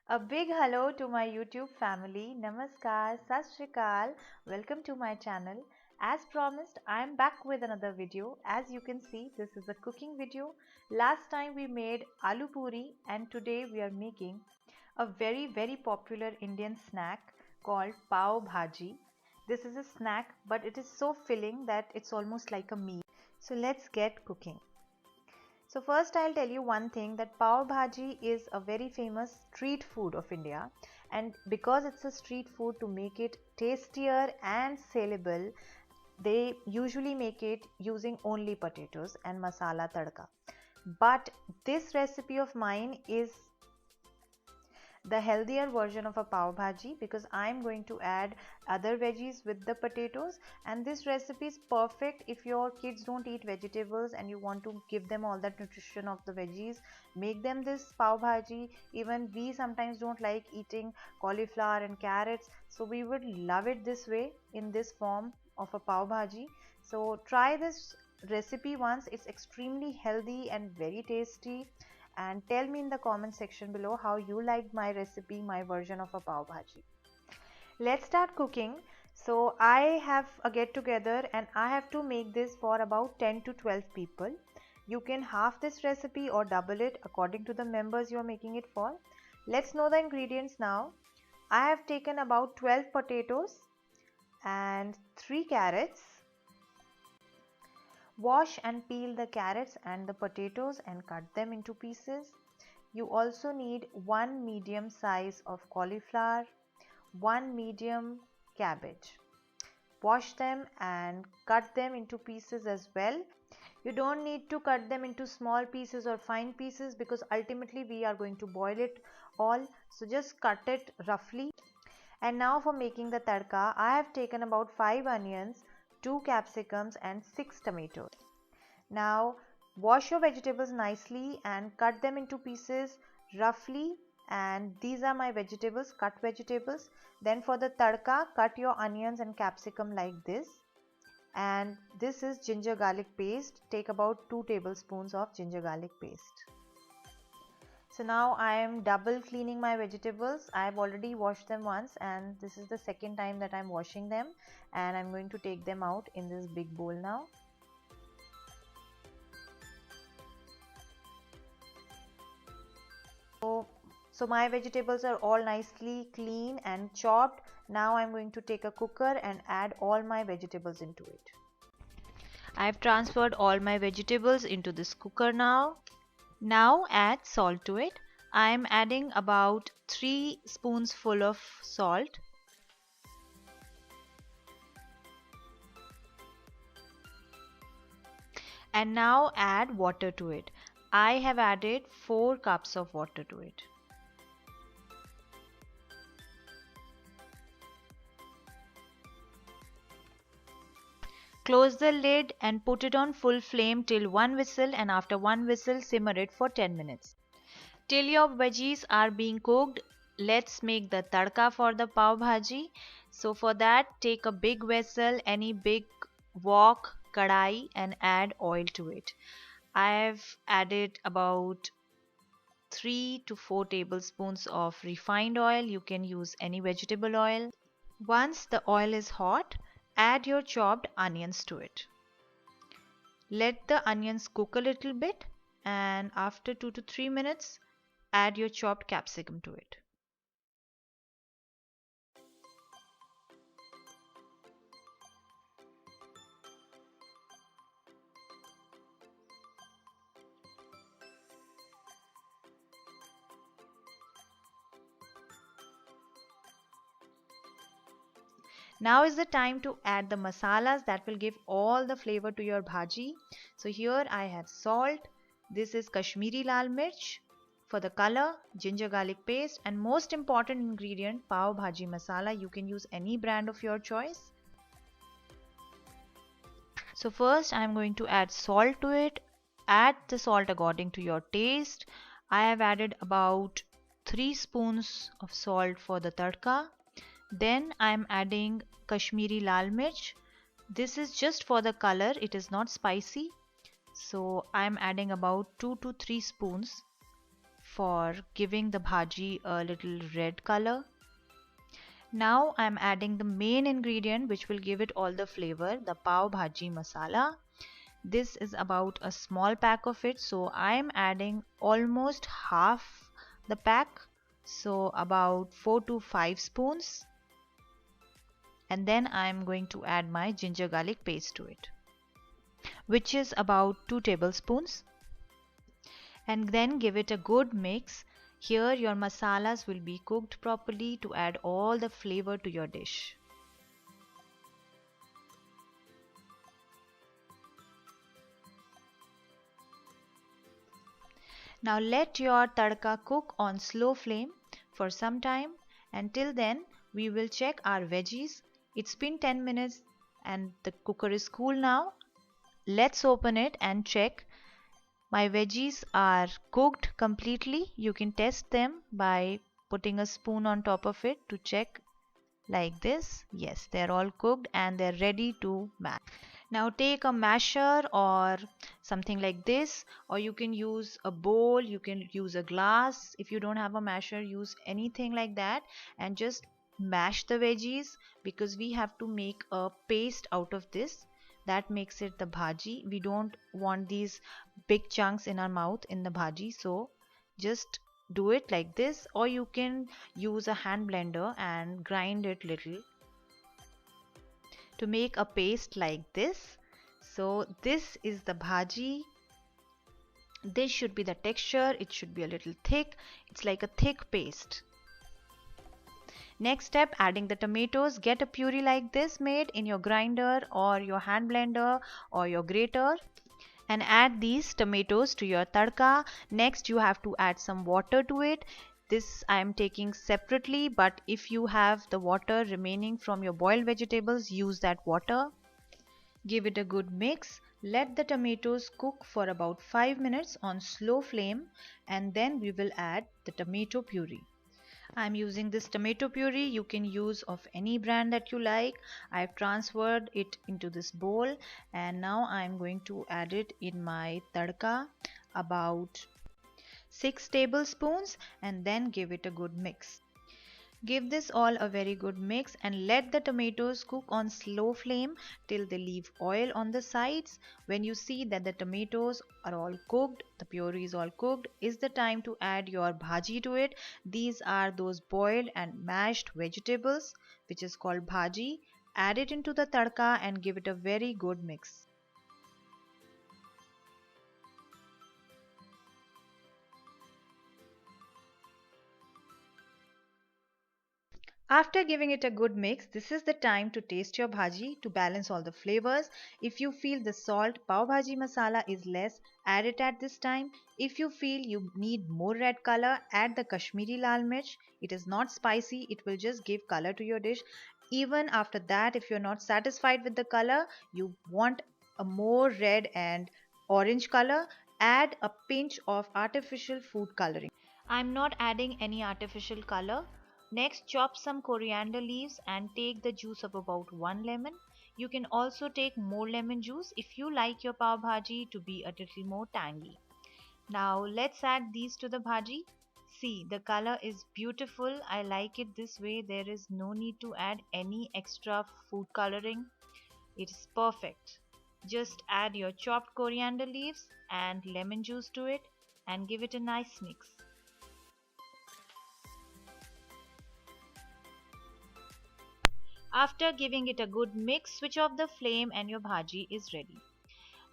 A big hello to my YouTube family. Namaskar, Sat Shri Akal. Welcome to my channel. As promised, I am back with another video. As you can see, this is a cooking video. Last time we made aloo puri and today we are making a very popular Indian snack called pav bhaji. This is a snack but it is so filling that it's almost like a meal. So let's get cooking. So first I'll tell you one thing that pav bhaji is a very famous street food of India, and because it's a street food, to make it tastier and saleable they usually make it using only potatoes and masala tadka. But this recipe of mine is the healthier version of a pav bhaji because I'm going to add other veggies with the potatoes, and this recipe is perfect if your kids don't eat vegetables and you want to give them all that nutrition of the veggies. Make them this pav bhaji. Even we sometimes don't like eating cauliflower and carrots, so we would love it this way in this form of a pav bhaji. So try this recipe once. It's extremely healthy and very tasty, and tell me in the comment section below how you liked my recipe, my version of a pav bhaji. Let's start cooking. So I have a get together and I have to make this for about 10 to 12 people. You can half this recipe or double it according to the members you are making it for. Let's know the ingredients now. I have taken about 12 potatoes and 3 carrots. Wash and peel the carrots and the potatoes and cut them into pieces. You also need 1 medium size of cauliflower, 1 medium cabbage. Wash them and cut them into pieces as well. You don't need to cut them into small pieces or fine pieces because ultimately we are going to boil it all. So just cut it roughly. And now for making the tadka, I have taken about 5 onions, 2 capsicums and 6 tomatoes. Now wash your vegetables nicely and cut them into pieces roughly, and these are my vegetables, cut vegetables. Then for the tadka, cut your onions and capsicum like this, and this is ginger garlic paste. Take about 2 tablespoons of ginger garlic paste. So now I am double cleaning my vegetables. I have already washed them once and this is the second time that I am washing them, and I am going to take them out in this big bowl now. So my vegetables are all nicely clean and chopped. Now I'm going to take a cooker and add all my vegetables into it. I've transferred all my vegetables into this cooker now. Now add salt to it. I'm adding about 3 spoonsful of salt. And now add water to it. I have added 4 cups of water to it. Close the lid and put it on full flame till one whistle, and after one whistle simmer it for 10 minutes. Till your veggies are being cooked, let's make the tadka for the pav bhaji. So for that, take a big vessel, any big wok, kadai, and add oil to it. I have added about 3 to 4 tablespoons of refined oil. You can use any vegetable oil. Once the oil is hot, add your chopped onions to it. Let the onions cook a little bit, and after 2 to 3 minutes, add your chopped capsicum to it. Now is the time to add the masalas that will give all the flavor to your bhaji. So here I have salt. This is Kashmiri lal mirch for the color, ginger garlic paste, and most important ingredient, pav bhaji masala. You can use any brand of your choice. So first I am going to add salt to it. Add the salt according to your taste. I have added about 3 spoons of salt for the tadka. Then I am adding Kashmiri lal mirch. This is just for the color, it is not spicy. So I am adding about 2 to 3 spoons for giving the bhaji a little red color. Now I'm adding the main ingredient which will give it all the flavor, the pav bhaji masala. This is about a small pack of it, so I'm adding almost half the pack, so about 4 to 5 spoons. And then I'm going to add my ginger garlic paste to it, which is about 2 tablespoons. And then give it a good mix. Here your masalas will be cooked properly to add all the flavor to your dish. Now let your tadka cook on slow flame for some time. Until then, we will check our veggies. It's been 10 minutes and the cooker is cool now. Let's open it and check. My veggies are cooked completely. You can test them by putting a spoon on top of it to check like this. Yes, they're all cooked and they're ready to mash. Now take a masher or something like this, or you can use a bowl, you can use a glass. If you don't have a masher, use anything like that and just mash the veggies, because we have to make a paste out of this. That makes it the bhaji. We don't want these big chunks in our mouth in the bhaji, so just do it like this, or you can use a hand blender and grind it little to make a paste like this. So this is the bhaji. This should be the texture. It should be a little thick. It's like a thick paste. Next step, adding the tomatoes. Get a puree like this made in your grinder or your hand blender or your grater, and add these tomatoes to your tadka. Next you have to add some water to it. This I am taking separately, but if you have the water remaining from your boiled vegetables, use that water. Give it a good mix. Let the tomatoes cook for about 5 minutes on slow flame, and then we will add the tomato puree. I'm using this tomato puree. You can use of any brand that you like. I've transferred it into this bowl and now I'm going to add it in my tadka, about 6 tablespoons, and then give it a good mix. Give this all a very good mix and let the tomatoes cook on slow flame till they leave oil on the sides. When you see that the tomatoes are all cooked, the puree is all cooked, is the time to add your bhaji to it. These are those boiled and mashed vegetables, which is called bhaji. Add it into the tadka and give it a very good mix. After giving it a good mix, this is the time to taste your bhaji to balance all the flavors. If you feel the salt pav bhaji masala is less, add it at this time. If you feel you need more red color, add the Kashmiri lal mirch. It is not spicy, it will just give color to your dish. Even after that, if you're not satisfied with the color, you want a more red and orange color, add a pinch of artificial food coloring. I'm not adding any artificial color. Next, chop some coriander leaves and take the juice of about 1 lemon. You can also take more lemon juice if you like your pav bhaji to be a little more tangy. Now let's add these to the bhaji. See, the color is beautiful. I like it this way. There is no need to add any extra food coloring. It is perfect. Just add your chopped coriander leaves and lemon juice to it and give it a nice mix. After giving it a good mix, switch off the flame and your bhaji is ready.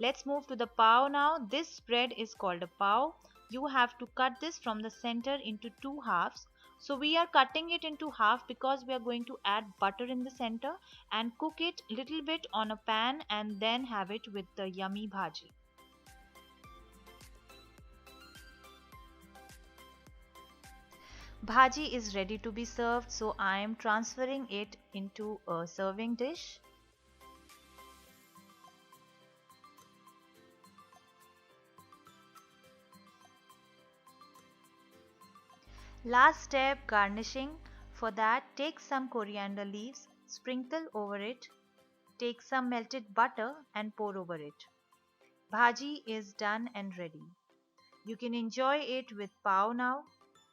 Let's move to the pav now. This spread is called a pav. You have to cut this from the center into two halves. So we are cutting it into half because we are going to add butter in the center and cook it little bit on a pan and then have it with the yummy bhaji. Bhaji is ready to be served, so I am transferring it into a serving dish. Last step, garnishing. For that, take some coriander leaves, sprinkle over it, take some melted butter and pour over it. Bhaji is done and ready. You can enjoy it with pav now.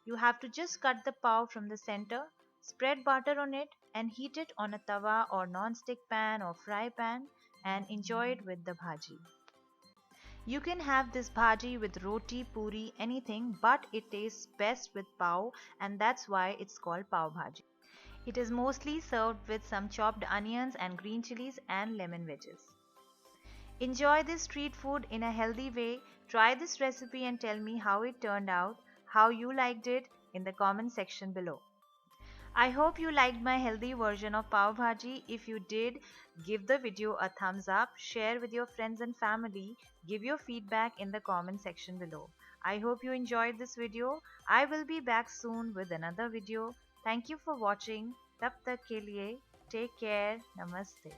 You have to just cut the pav from the center, spread butter on it, and heat it on a tawa or non-stick pan or fry pan and enjoy it with the bhaji. You can have this bhaji with roti, puri, anything, but it tastes best with pav, and that's why it's called pav bhaji. It is mostly served with some chopped onions and green chilies and lemon wedges. Enjoy this street food in a healthy way. Try this recipe and tell me how it turned out, how you liked it in the comment section below. I hope you liked my healthy version of pav bhaji. If you did, give the video a thumbs up, share with your friends and family, give your feedback in the comment section below. I hope you enjoyed this video. I will be back soon with another video. Thank you for watching. Tab tak ke liye, take care. Namaste.